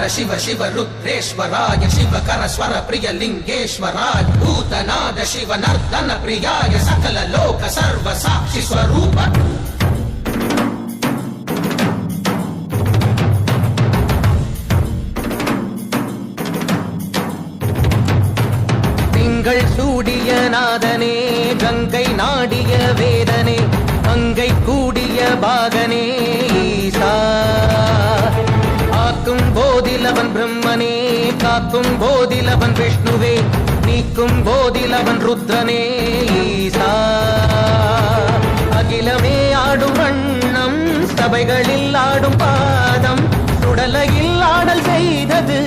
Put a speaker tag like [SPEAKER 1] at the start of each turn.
[SPEAKER 1] शिव शिव रुद्रेश्वराय शिवकर स्वर प्रिय लिंगेश्वराय भूतनाद शिव नर्दन प्रियाय सकल लोक सर्व साक्षि स्वरूप திங்கள் சூடிய நாதனே கங்கை நாடிய வேதனே அங்கை கூடிய பாகனே ஈசா ஆக்கும் போதிலவன் பிரம்மனே காக்கும் போதிலவன் விஷ்ணுவே நீக்கும் போதிலவன் ருத்ரனே ஈசா அகிலமே ஆடும் வண்ணம் சபைகளில் ஆடும் பாதம் சுடலையில் ஆடல் செய்தது